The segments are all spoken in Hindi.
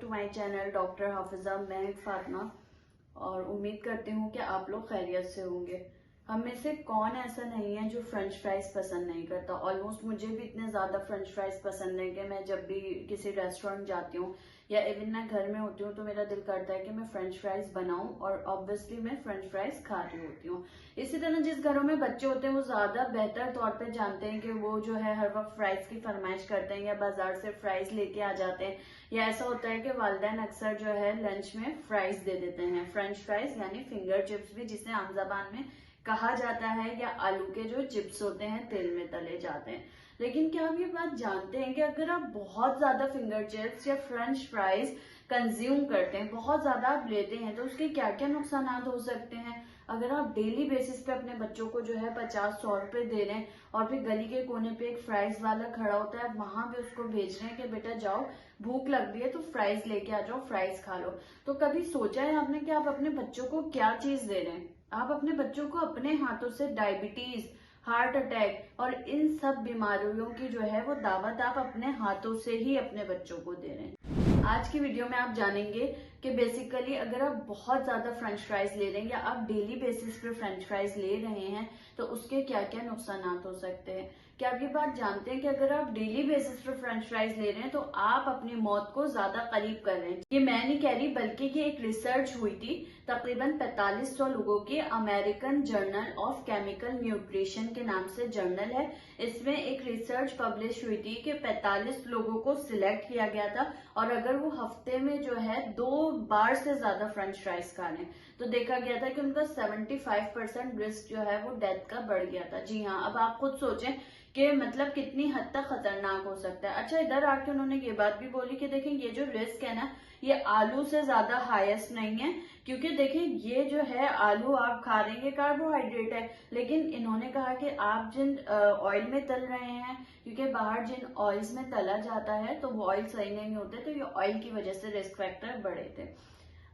To my channel doctor Hafiza. मैं फातिमा और उम्मीद करती हूँ कि आप लोग खैरियत से होंगे। हम में से कौन ऐसा नहीं है जो फ्रेंच फ्राइज पसंद नहीं करता। ऑलमोस्ट मुझे भी इतने ज्यादा फ्रेंच फ्राइज पसंद नहीं कि मैं जब भी किसी रेस्टोरेंट जाती हूँ या इवन मैं घर में होती हूँ तो मेरा दिल करता है कि मैं फ्रेंच फ्राइज बनाऊं और ऑब्वियसली मैं फ्रेंच फ्राइज खा रही होती हूँ। इसी तरह जिस घरों में बच्चे होते हैं वो ज्यादा बेहतर तौर पे जानते हैं कि वो जो है हर वक्त फ्राइज की फरमाइश करते हैं या बाजार से फ्राइज लेके आ जाते हैं, या ऐसा होता है कि वालिदैन अक्सर जो है लंच में फ्राइज दे देते हैं। फ्रेंच फ्राइज यानी फिंगर चिप्स भी जिसे आम जबान में कहा जाता है, या आलू के जो चिप्स होते हैं तेल में तले जाते हैं। लेकिन क्या आप ये बात जानते हैं कि अगर आप बहुत ज्यादा फिंगर चिप्स या फ्रेंच फ्राइज कंज्यूम करते हैं, बहुत ज्यादा आप लेते हैं, तो उसके क्या क्या नुकसान हो सकते हैं। अगर आप डेली बेसिस पे अपने बच्चों को जो है 50-100 रुपए दे रहे हैं और फिर गली के कोने पे एक फ्राइज वाला खड़ा होता है, वहां भी उसको भेज रहे हैं कि बेटा जाओ भूख लग रही है तो फ्राइज लेके आ जाओ, फ्राइज खा लो, तो कभी सोचा है आपने कि आप अपने बच्चों को क्या चीज दे रहे हैं। आप अपने बच्चों को अपने हाथों से डायबिटीज, हार्ट अटैक और इन सब बीमारियों की जो है वो दावत आप अपने हाथों से ही अपने बच्चों को दे रहे हैं। आज की वीडियो में आप जानेंगे कि बेसिकली अगर आप बहुत ज्यादा फ्रेंच फ्राइज ले रहे हैं या आप डेली बेसिस पे फ्रेंच फ्राइज ले रहे हैं तो उसके क्या क्या नुकसान हो सकते हैं। क्या आप ये बात जानते हैं कि अगर आप डेली बेसिस पे फ्रेंच फ्राइज ले रहे हैं तो आप अपनी मौत को ज्यादा करीब कर रहे हैं। ये मैं नहीं कह रही बल्कि ये एक रिसर्च हुई थी तकरीबन 4500 लोगों की, American journal of chemical nutrition के नाम से जर्नल है। इसमें एक रिसर्च पब्लिश हुई थी कि 45 लोगों को सिलेक्ट किया गया था और अगर वो हफ्ते में जो है 2 बार से ज्यादा फ्रेंच फ्राइज खा रहे हैं तो देखा गया था कि उनका 75% रिस्क जो है वो डेथ का बढ़ गया था। जी हाँ, अब आप खुद सोचें कि मतलब कितनी हद तक खतरनाक हो सकता है। अच्छा, इधर आके उन्होंने ये बात भी बोली कि देखें ये जो रिस्क है ना ये आलू से ज्यादा हाईएस्ट नहीं है, क्योंकि देखें ये जो है आलू आप खा रहे हैं ये कार्बोहाइड्रेट है, लेकिन इन्होंने कहा कि आप जिन ऑयल में तल रहे हैं, क्योंकि बाहर जिन ऑयल्स में तला जाता है तो वो ऑयल सही नहीं होते, तो ये ऑयल की वजह से रिस्क फैक्टर बढ़े थे।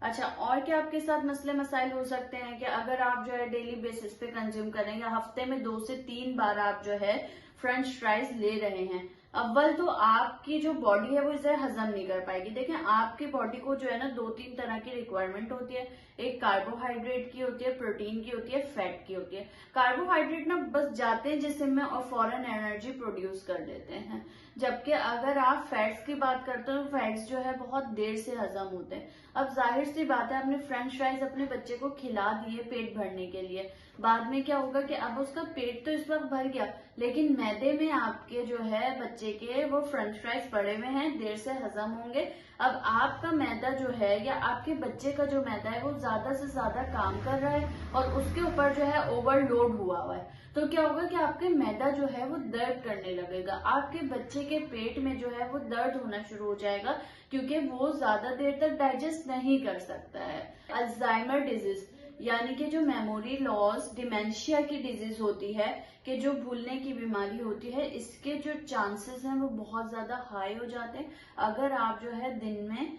अच्छा, और क्या आपके साथ मसले मसाइल हो सकते हैं कि अगर आप जो है डेली बेसिस पे कंज्यूम करें या हफ्ते में 2 से 3 बार आप जो है फ्रेंच फ्राइज ले रहे हैं। अव्वल तो आपकी जो बॉडी है वो इसे हजम नहीं कर पाएगी। देखें आपकी बॉडी को जो है ना 2-3 तरह की रिक्वायरमेंट होती है। एक कार्बोहाइड्रेट की होती है, प्रोटीन की होती है, फैट की होती है। कार्बोहाइड्रेट ना बस जाते हैं जिस्म में और फौरन एनर्जी प्रोड्यूस कर देते हैं, जबकि अगर आप फैट्स की बात करते हो तो फैट्स जो है बहुत देर से हजम होते हैं। अब जाहिर सी बात है आपने फ्रेंच फ्राइज अपने बच्चे को खिला दिए पेट भरने के लिए, बाद में क्या होगा कि अब उसका पेट तो इस वक्त भर गया लेकिन मैदे में आपके जो है बच्चे के वो फ्रेंच फ्राइज पड़े हुए हैं, देर से हजम होंगे। अब आपका मैदा जो है या आपके बच्चे का जो मैदा है वो ज्यादा से ज्यादा काम कर रहा है और उसके ऊपर जो है ओवरलोड हुआ है, तो क्या होगा कि आपके मैदा जो है वो दर्द करने लगेगा। आपके बच्चे के पेट में जो है वो दर्द होना शुरू हो जाएगा क्योंकि वो ज्यादा देर तक डाइजेस्ट नहीं कर सकता है। अल्जाइमर डिजीज यानी कि जो मेमोरी लॉस, डिमेंशिया की डिजीज होती है कि जो भूलने की बीमारी होती है, इसके जो चांसेस हैं वो बहुत ज्यादा हाई हो जाते हैं अगर आप जो है दिन में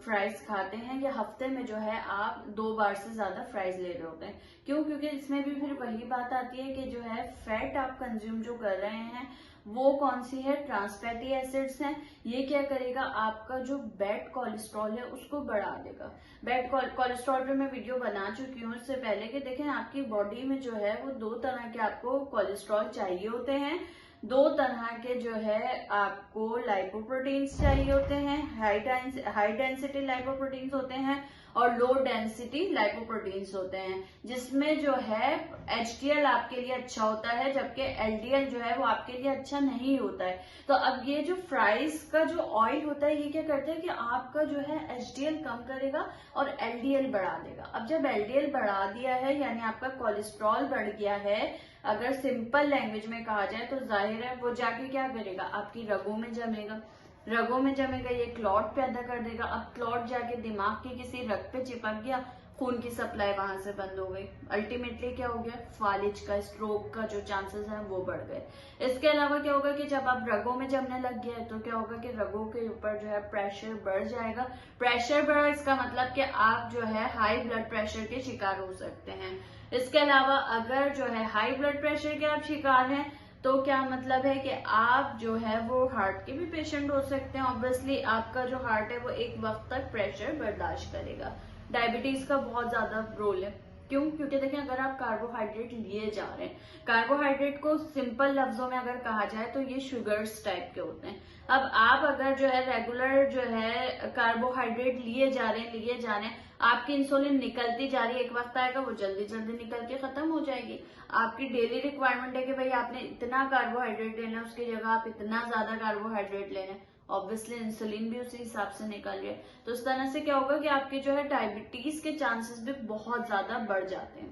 फ्राइज खाते हैं या हफ्ते में जो है आप 2 बार से ज्यादा फ्राइज ले रहे होते हैं। क्यों? क्योंकि इसमें भी फिर वही बात आती है कि जो है फैट आप कंज्यूम जो कर रहे हैं वो कौन सी है, ट्रांस फैटी एसिड्स हैं। ये क्या करेगा, आपका जो बैड कोलेस्ट्रॉल है उसको बढ़ा देगा। बैड कोलेस्ट्रॉल पे मैं वीडियो बना चुकी हूँ इससे पहले कि देखें आपकी बॉडी में जो है वो 2 तरह के आपको कोलेस्ट्रॉल चाहिए होते हैं। 2 तरह के जो है आपको लाइपोप्रोटीन्स चाहिए होते हैं। हाई डेंसिटी लाइपोप्रोटीन्स होते हैं और लो डेंसिटी लाइपोप्रोटीन्स होते हैं, जिसमें जो है HDL आपके लिए अच्छा होता है जबकि LDL जो है वो आपके लिए अच्छा नहीं होता है। तो अब ये जो फ्राइज का जो ऑयल होता है ये क्या करता है कि आपका जो है HDL कम करेगा और LDL बढ़ा देगा। अब जब LDL बढ़ा दिया है यानी आपका कोलेस्ट्रॉल बढ़ गया है, अगर सिंपल लैंग्वेज में कहा जाए तो जाहिर है वो जाके क्या करेगा, आपकी रगों में जमेगा। रगों में जमेगा, ये क्लॉट पैदा कर देगा। अब क्लॉट जाके दिमाग के किसी रग पे चिपक गया, खून की सप्लाई वहां से बंद हो गई। अल्टीमेटली क्या हो गया, फालिज का, स्ट्रोक का जो चांसेस हैं वो बढ़ गए। इसके अलावा क्या होगा कि जब आप रगों में जमने लग गया है तो क्या होगा कि रगों के ऊपर जो है प्रेशर बढ़ जाएगा। प्रेशर बढ़ा इसका मतलब कि आप जो है हाई ब्लड प्रेशर के शिकार हो सकते हैं। इसके अलावा अगर जो है हाई ब्लड प्रेशर के आप शिकार हैं तो क्या मतलब है कि आप जो है वो हार्ट के भी पेशेंट हो सकते हैं। ऑब्वियसली आपका जो हार्ट है वो एक वक्त तक प्रेशर बर्दाश्त करेगा। डायबिटीज का बहुत ज्यादा रोल है। क्यों? क्योंकि देखिए, अगर आप कार्बोहाइड्रेट लिए जा रहे हैं, कार्बोहाइड्रेट को सिंपल लफ्जों में अगर कहा जाए तो ये शुगर्स टाइप के होते हैं। अब आप अगर जो है रेगुलर जो है कार्बोहाइड्रेट लिए जा रहे हैं, आपकी इंसुलिन निकलती जा रही है, एक वक्त आएगा वो जल्दी जल्दी निकल के खत्म हो जाएगी। आपकी डेली रिक्वायरमेंट है कि भाई आपने इतना कार्बोहाइड्रेट लेना है, उसकी जगह आप इतना ज्यादा कार्बोहाइड्रेट लेना है। ऑब्वियसली इंसुलिन भी उसी हिसाब से निकल रही है। तो इस तरह से क्या होगा कि आपके जो है डायबिटीज के चांसेस भी बहुत ज्यादा बढ़ जाते हैं।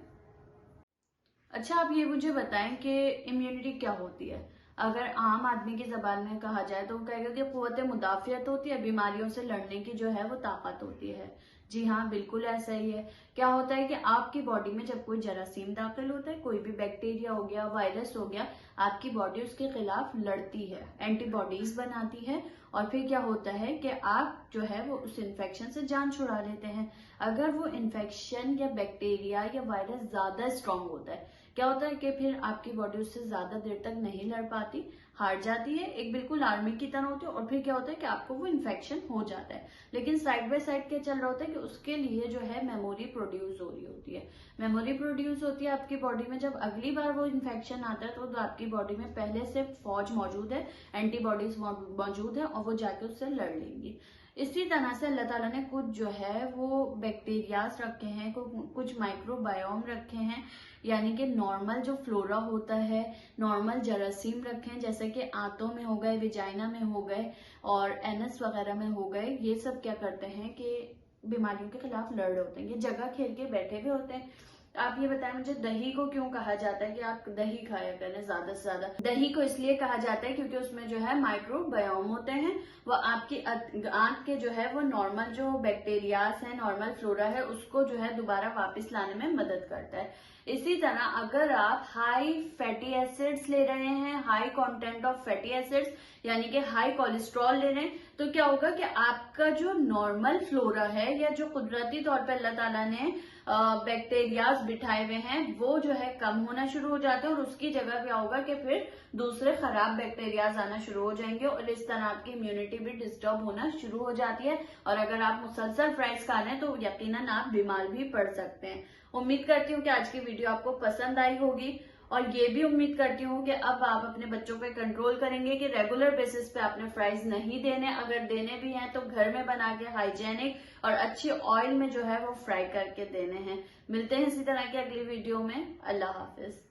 अच्छा, आप ये मुझे बताएं कि इम्यूनिटी क्या होती है। अगर आम आदमी की जबान में कहा जाए तो वो कहेगा कि कुव्वत मुदाफियत होती है, बीमारियों से लड़ने की जो है वो ताकत होती है। जी हाँ, बिल्कुल ऐसा ही है। क्या होता है कि आपकी बॉडी में जब कोई जरासीम दाखिल होता है, कोई भी बैक्टीरिया हो गया, वायरस हो गया, आपकी बॉडी उसके खिलाफ लड़ती है, एंटीबॉडीज बनाती है, और फिर क्या होता है कि आप जो है वो उस इन्फेक्शन से जान छुड़ा लेते हैं। अगर वो इन्फेक्शन या बैक्टीरिया या वायरस ज्यादा स्ट्रांग होता है, क्या होता है कि फिर आपकी बॉडी उससे ज्यादा देर तक नहीं लड़ पाती, हार जाती है, एक बिल्कुल आर्मी की तरह होती है, और फिर क्या होता है कि आपको वो इन्फेक्शन हो जाता है। लेकिन साइड बाय साइड क्या चल रहा होता है कि उसके लिए जो है मेमोरी प्रोड्यूस हो रही होती है। मेमोरी प्रोड्यूस होती है आपकी बॉडी में। जब अगली बार वो इन्फेक्शन आता है तो आपकी बॉडी में पहले से फौज मौजूद है, एंटीबॉडीज मौजूद है, और वो जाके उससे लड़ लेंगी। इसी तरह से अल्लाह ताला ने कुछ जो है वो बैक्टीरियाज रखे हैं, कुछ माइक्रोबायोम रखे हैं, यानी कि नॉर्मल जो फ्लोरा होता है, नॉर्मल जरासीम रखे हैं, जैसे कि आंतों में हो गए, विजाइना में हो गए, और एनस वगैरह में हो गए। ये सब क्या करते हैं कि बीमारियों के खिलाफ लड़ रहे होते हैं, ये जगह खेल के बैठे हुए होते हैं। आप ये बताएं मुझे, दही को क्यों कहा जाता है कि आप दही खाया करें ज्यादा से ज्यादा? दही को इसलिए कहा जाता है क्योंकि उसमें जो है माइक्रोबायोम होते हैं। वो आपकी आंत के जो है वो नॉर्मल जो बैक्टीरियाज है, नॉर्मल फ्लोरा है, उसको जो है दोबारा वापस लाने में मदद करता है। इसी तरह अगर आप हाई फैटी एसिड्स ले रहे हैं, high content of fatty acids, यानी कि हाई कोलेस्ट्रॉल ले रहे हैं, तो क्या होगा कि आपका जो नॉर्मल फ्लोरा है, या जो कुदरती तौर पे अल्लाह ताला ने बैक्टीरियाज बिठाए हुए हैं, वो जो है कम होना शुरू हो जाते हैं, और उसकी जगह क्या होगा कि फिर दूसरे खराब बैक्टीरियाज आना शुरू हो जाएंगे, और इस तरह आपकी इम्यूनिटी भी डिस्टर्ब होना शुरू हो जाती है। और अगर आप मुसलसल फ्राइज खा रहे हैं तो यकीनन आप बीमार भी पड़ सकते हैं। उम्मीद करती हूँ कि आज की वीडियो आपको पसंद आई होगी, और ये भी उम्मीद करती हूँ कि अब आप अपने बच्चों पे कंट्रोल करेंगे कि रेगुलर बेसिस पे आपने फ्राइज नहीं देने, अगर देने भी हैं तो घर में बना के हाइजेनिक और अच्छे ऑयल में जो है वो फ्राई करके देने हैं। मिलते हैं इसी तरह की अगली वीडियो में। अल्लाह हाफिज।